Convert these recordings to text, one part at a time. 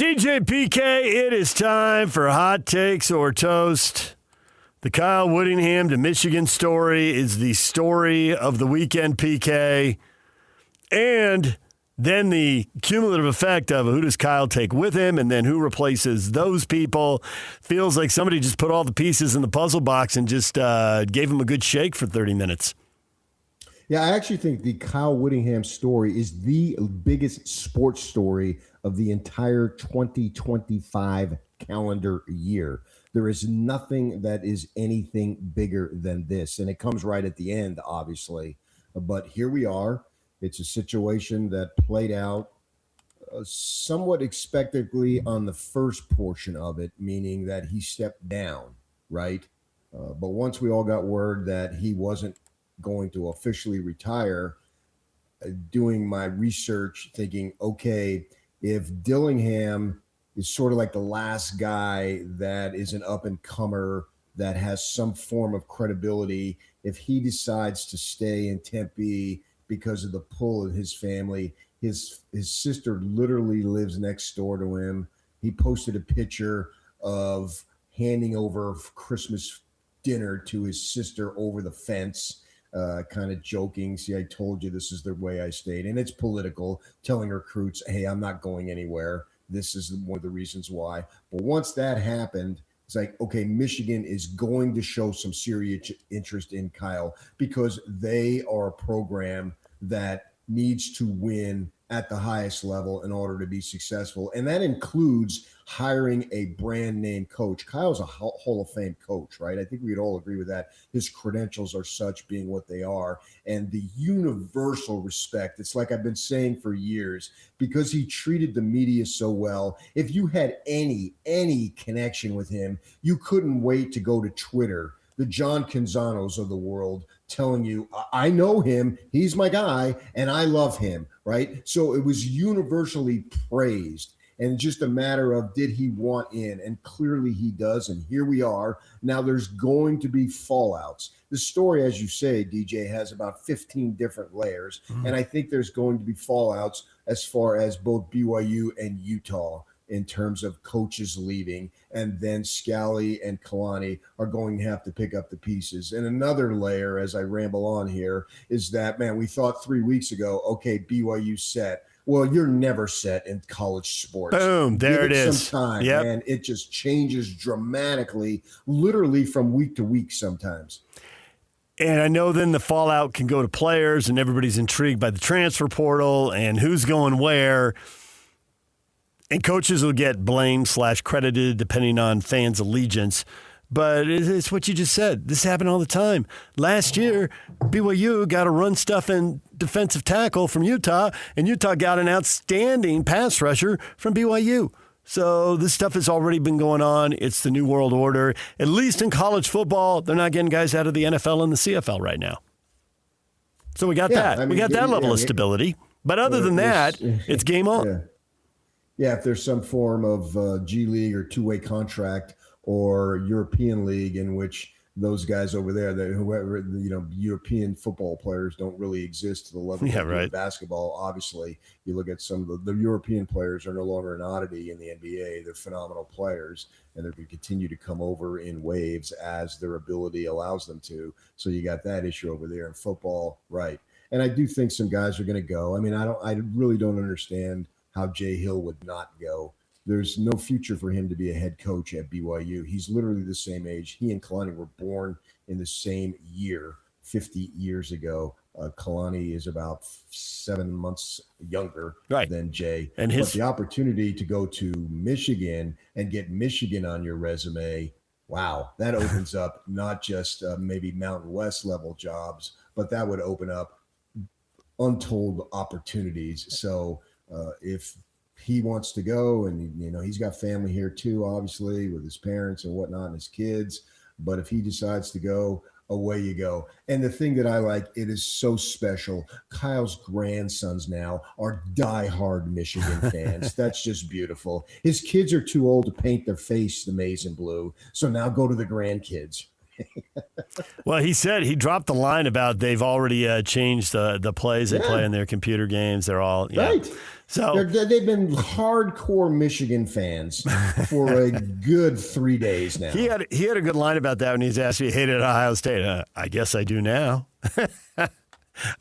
DJ PK, it is time for Hot Takes or Toast. The Kyle Whittingham to Michigan story is the story of the weekend, PK. And then the cumulative effect of who does Kyle take with him and then who replaces those people. Feels like somebody just put all the pieces in the puzzle box and just gave him a good shake for 30 minutes. Yeah, I actually think the Kyle Whittingham story is the biggest sports story of the entire 2025 calendar year. There is nothing that is anything bigger than this. And it comes right at the end, obviously. But here we are. It's a situation that played out somewhat expectedly on the first portion of it, meaning that he stepped down, right? But once we all got word that he wasn't going to officially retire, doing my research, thinking, okay, if Dillingham is sort of like the last guy that is an up-and-comer that has some form of credibility, if he decides to stay in Tempe because of the pull of his family, his sister literally lives next door to him. He posted a picture of handing over Christmas dinner to his sister over the fence, kind of joking, see, I told you this is the way I stayed. And it's political, telling recruits, hey, I'm not going anywhere. This is one of the reasons why. But once that happened, it's like, okay, Michigan is going to show some serious interest in Kyle because they are a program that needs to win at the highest level in order to be successful. And that includes hiring a brand name coach. Kyle's a Hall of Fame coach, right? I think we'd all agree with that. His credentials are such, being what they are, and the universal respect. It's like I've been saying for years, because he treated the media so well. If you had any connection with him, you couldn't wait to go to Twitter, the John Canzanos of the world, telling you, I know him, he's my guy, and I love him, right? So it was universally praised, and just a matter of, did he want in? And clearly he does, and here we are. Now there's going to be fallouts. The story, as you say, DJ, has about 15 different layers, and I think there's going to be fallouts as far as both BYU and Utah in terms of coaches leaving, and then Scally and Kalani are going to have to pick up the pieces. And another layer, as I ramble on here, is that, man, we thought 3 weeks ago, okay, BYU set. Well, you're never set in college sports. Boom, there it is. Some time, yep. Man, it just changes dramatically, literally from week to week sometimes. And I know then the fallout can go to players, and everybody's intrigued by the transfer portal and who's going where. And coaches will get blamed/credited depending on fans' allegiance. But it's what you just said. This happened all the time. Last year, BYU got a run stuff and defensive tackle from Utah, and Utah got an outstanding pass rusher from BYU. So this stuff has already been going on. It's the new world order. At least in college football, they're not getting guys out of the NFL and the CFL right now. So we got that. I mean, we got that level of stability. But other than that, it's game on. Yeah, if there's some form of G League or two-way contract or European League in which those guys over there, whoever, European football players don't really exist to the level of basketball. Obviously, you look at some of the European players are no longer an oddity in the NBA. They're phenomenal players, and they're going to continue to come over in waves as their ability allows them to. So you got that issue over there in football, right? And I do think some guys are going to go. I mean, I really don't understand how Jay Hill would not go. There's no future for him to be a head coach at BYU. He's literally the same age. He and Kalani were born in the same year, 50 years ago. Kalani is about 7 months younger than Jay. But the opportunity to go to Michigan and get Michigan on your resume, wow, that opens up not just maybe Mountain West level jobs, but that would open up untold opportunities. So if he wants to go, and he's got family here too, obviously, with his parents and whatnot and his kids, but if he decides to go, away you go. And the thing that I like, it is so special, Kyle's grandsons now are diehard Michigan fans. That's just beautiful. His kids are too old to paint their face the maize and blue, so now go to the grandkids. Well, he said he dropped the line about they've already changed the plays they play in their computer games. They're all Right. So they've been hardcore Michigan fans for a good 3 days now. he had a good line about that when he's asked if he hated Ohio State. I guess I do now.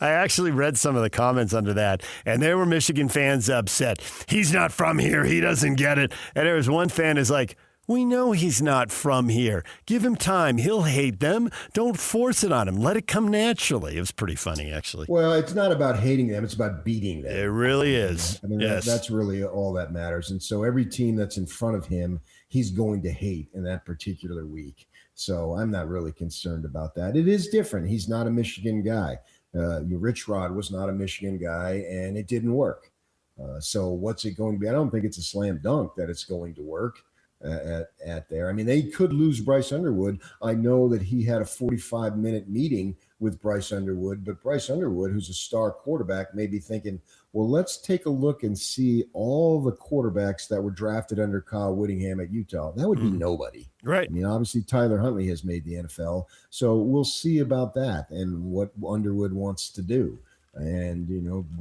I actually read some of the comments under that, and there were Michigan fans upset. He's not from here. He doesn't get it. And there was one fan who's like, we know he's not from here. Give him time. He'll hate them. Don't force it on him. Let it come naturally. It was pretty funny, actually. Well, it's not about hating them. It's about beating them. It really is. I mean, yes. That's really all that matters. And so every team that's in front of him, he's going to hate in that particular week. So I'm not really concerned about that. It is different. He's not a Michigan guy. Rich Rod was not a Michigan guy, and it didn't work. So what's it going to be? I don't think it's a slam dunk that it's going to work at there. I mean, they could lose Bryce Underwood. I know that he had a 45-minute meeting with Bryce Underwood, but Bryce Underwood, who's a star quarterback, may be thinking, well, let's take a look and see all the quarterbacks that were drafted under Kyle Whittingham at Utah. That would be nobody. Right. I mean, obviously, Tyler Huntley has made the NFL, so we'll see about that and what Underwood wants to do. And,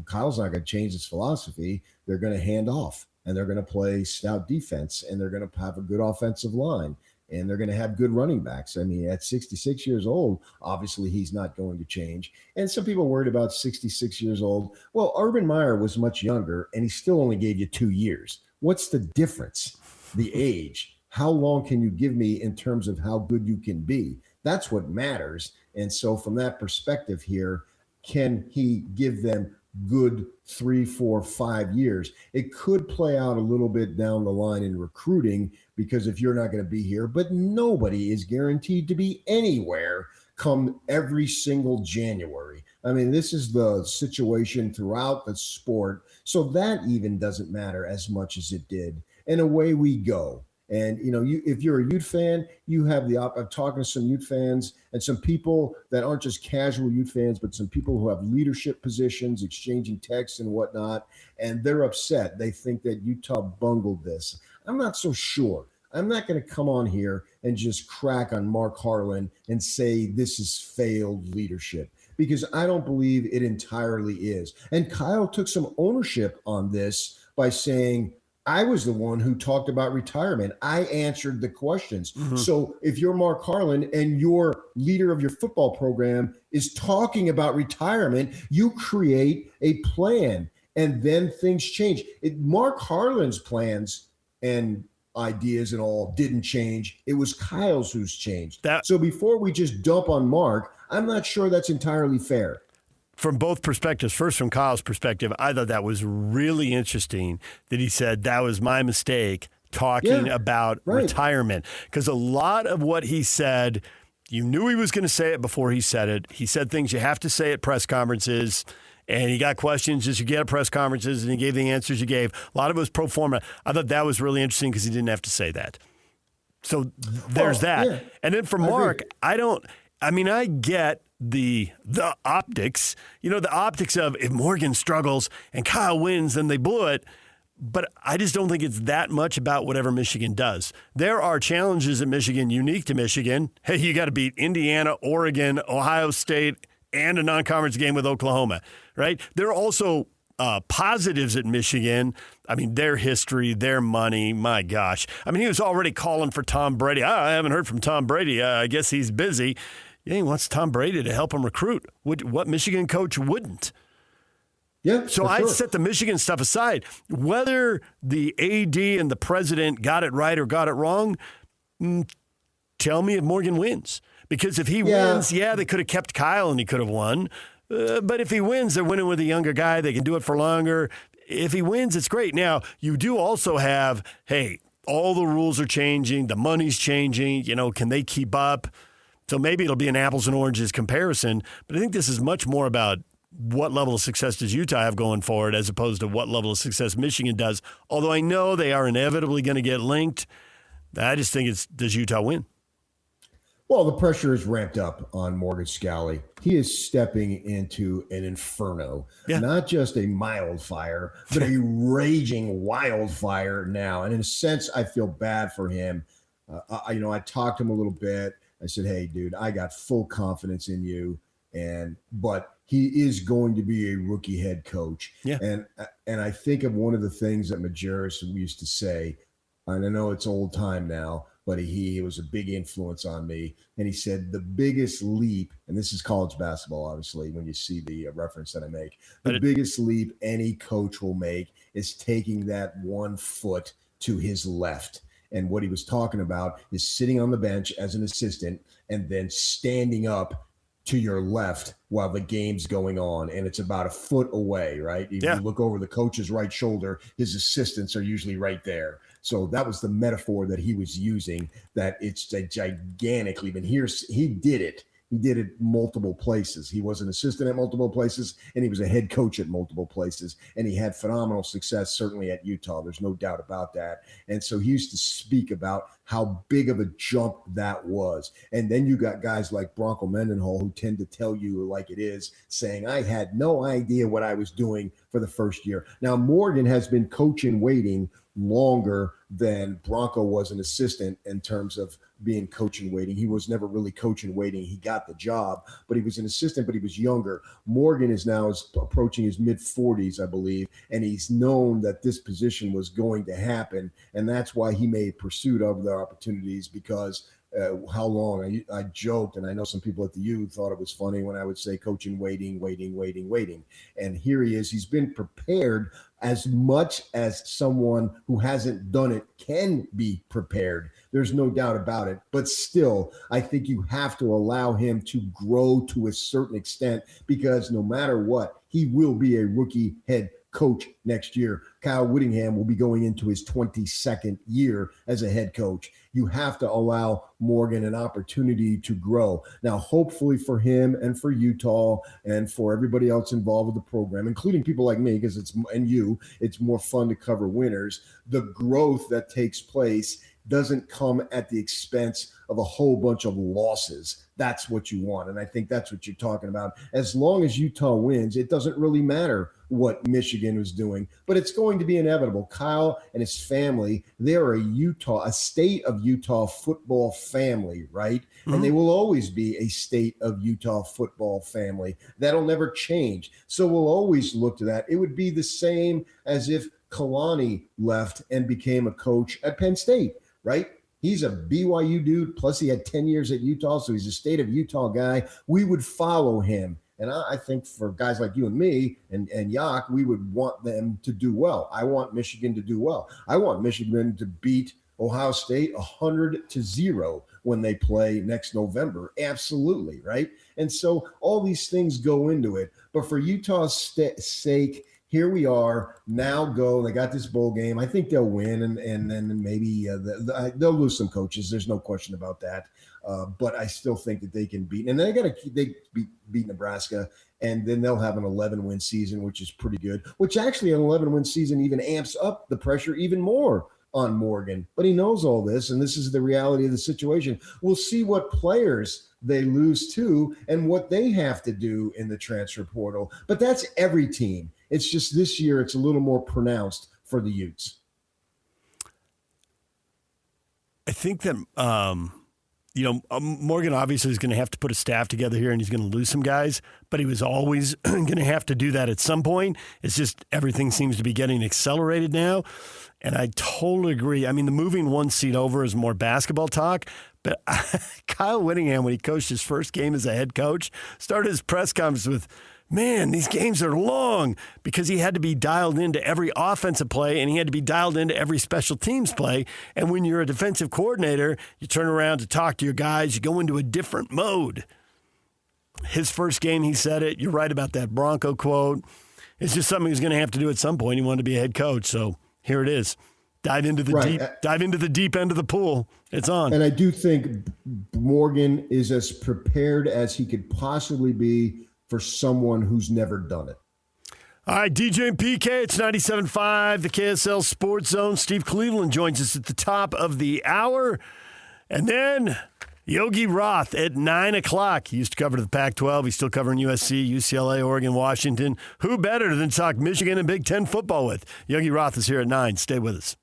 Kyle's not going to change his philosophy. They're going to hand off, and they're going to play stout defense, and they're going to have a good offensive line, and they're going to have good running backs. I mean, at 66 years old, obviously he's not going to change. And some people are worried about 66 years old. Well, Urban Meyer was much younger, and he still only gave you 2 years. What's the difference? The age. How long can you give me in terms of how good you can be? That's what matters. And so from that perspective here, can he give them good 3, 4, 5 years? It could play out a little bit down the line in recruiting, because if you're not going to be here, but nobody is guaranteed to be anywhere come every single January. I mean, this is the situation throughout the sport. So that even doesn't matter as much as it did. And away we go. And, if you're a Ute fan, you have I'm talking to some Ute fans and some people that aren't just casual Ute fans, but some people who have leadership positions, exchanging texts and whatnot, and they're upset. They think that Utah bungled this. I'm not so sure. I'm not going to come on here and just crack on Mark Harlan and say this is failed leadership, because I don't believe it entirely is. And Kyle took some ownership on this by saying, I was the one who talked about retirement. I answered the questions. Mm-hmm. So if you're Mark Harlan and your leader of your football program is talking about retirement, you create a plan, and then things change. Mark Harlan's plans and ideas and all didn't change. It was Kyle's who's changed. So before we just dump on Mark, I'm not sure that's entirely fair. From both perspectives, first from Kyle's perspective, I thought that was really interesting that he said that was my mistake talking about retirement. Because a lot of what he said, you knew he was going to say it before he said it. He said things you have to say at press conferences, and he got questions as you get at press conferences, and he gave the answers you gave. A lot of it was pro forma. I thought that was really interesting because he didn't have to say that. So there's that. Yeah. And then for Mark, I get the optics, the optics of if Morgan struggles and Kyle wins, then they blew it. But I just don't think it's that much about whatever Michigan does. There are challenges at Michigan unique to Michigan. Hey, you got to beat Indiana, Oregon, Ohio State, and a non-conference game with Oklahoma, right? There are also positives at Michigan. I mean, their history, their money, my gosh. I mean, he was already calling for Tom Brady. I haven't heard from Tom Brady. I guess he's busy. Yeah, he wants Tom Brady to help him recruit. What Michigan coach wouldn't? Yeah. So I'd set the Michigan stuff aside. Whether the AD and the president got it right or got it wrong, tell me if Morgan wins. Because if he wins, they could have kept Kyle and he could have won. But if he wins, they're winning with a younger guy. They can do it for longer. If he wins, it's great. Now, you do also have, hey, all the rules are changing. The money's changing. Can they keep up? So maybe it'll be an apples and oranges comparison, but I think this is much more about what level of success does Utah have going forward as opposed to what level of success Michigan does. Although I know they are inevitably going to get linked, I just think does Utah win? Well, the pressure is ramped up on Morgan Scalley. He is stepping into an inferno, not just a mild fire, but a raging wildfire now. And in a sense, I feel bad for him. I talked to him a little bit. I said, hey, dude, I got full confidence in you. But he is going to be a rookie head coach. Yeah. And I think of one of the things that Majerus used to say, and I know it's old time now, but he was a big influence on me. And he said the biggest leap, and this is college basketball, obviously, when you see the reference that I make, the biggest leap any coach will make is taking that 1 foot to his left. And what he was talking about is sitting on the bench as an assistant and then standing up to your left while the game's going on, and it's about a foot away, right? If you look over the coach's right shoulder, his assistants are usually right there. So that was the metaphor that he was using, that it's a gigantic leap. And he did it. He did it multiple places. He was an assistant at multiple places, and he was a head coach at multiple places. And he had phenomenal success, certainly at Utah. There's no doubt about that. And so he used to speak about how big of a jump that was. And then you got guys like Bronco Mendenhall who tend to tell you like it is, saying, I had no idea what I was doing for the first year. Now, Morgan has been coach in waiting longer than Bronco was an assistant in terms of being coach in waiting. He was never really coach in waiting. He got the job, but he was an assistant, but he was younger. Morgan is now approaching his mid-40s, I believe, and he's known that this position was going to happen, and that's why he made pursuit of the opportunities, because how long I joked, and I know some people at the U thought it was funny when I would say coaching, waiting. And here he is. He's been prepared as much as someone who hasn't done it can be prepared. There's no doubt about it. But still, I think you have to allow him to grow to a certain extent, because no matter what, he will be a rookie head coach next year. Kyle Whittingham will be going into his 22nd year as a head coach. You have to allow Morgan an opportunity to grow. Now, hopefully for him and for Utah and for everybody else involved with the program, including people like me, because it's more fun to cover winners. The growth that takes place doesn't come at the expense of a whole bunch of losses. That's what you want. And I think that's what you're talking about. As long as Utah wins, it doesn't really matter what Michigan was doing, but it's going to be inevitable. Kyle and his family, they're a state of Utah football family, right? Mm-hmm. And they will always be a state of Utah football family. That'll never change. So we'll always look to that. It would be the same as if Kalani left and became a coach at Penn State, right? He's a BYU dude, plus he had 10 years at Utah, so he's a state of Utah guy. We would follow him. And I think for guys like you and me and Yak, we would want them to do well. I want Michigan to do well. I want Michigan to beat Ohio State 100-0 when they play next November. Absolutely, right? And so all these things go into it. But for Utah's sake, here we are. Now go. They got this bowl game. I think they'll win, and then maybe they'll lose some coaches. There's no question about that. But I still think that they can beat. And they beat Nebraska, and then they'll have an 11-win season, which is pretty good. Which actually an 11-win season even amps up the pressure even more on Morgan. But he knows all this, and this is the reality of the situation. We'll see what players they lose to and what they have to do in the transfer portal. But that's every team. It's just this year it's a little more pronounced for the Utes. I think that, Morgan obviously is going to have to put a staff together here, and he's going to lose some guys, but he was always going to have to do that at some point. It's just everything seems to be getting accelerated now, and I totally agree. I mean, the moving one seat over is more basketball talk, but Kyle Whittingham, when he coached his first game as a head coach, started his press conference with, man, these games are long, because he had to be dialed into every offensive play and he had to be dialed into every special teams play. And when you're a defensive coordinator, you turn around to talk to your guys, you go into a different mode. His first game, he said it. You're right about that Bronco quote. It's just something he's going to have to do at some point. He wanted to be a head coach, so here it is. Dive into the deep end of the pool. It's on. And I do think Morgan is as prepared as he could possibly be for someone who's never done it. All right, DJ and PK, it's 97.5, the KSL Sports Zone. Steve Cleveland joins us at the top of the hour. And then Yogi Roth at 9 o'clock. He used to cover the Pac-12. He's still covering USC, UCLA, Oregon, Washington. Who better than talk Michigan and Big Ten football with? Yogi Roth is here at 9. Stay with us.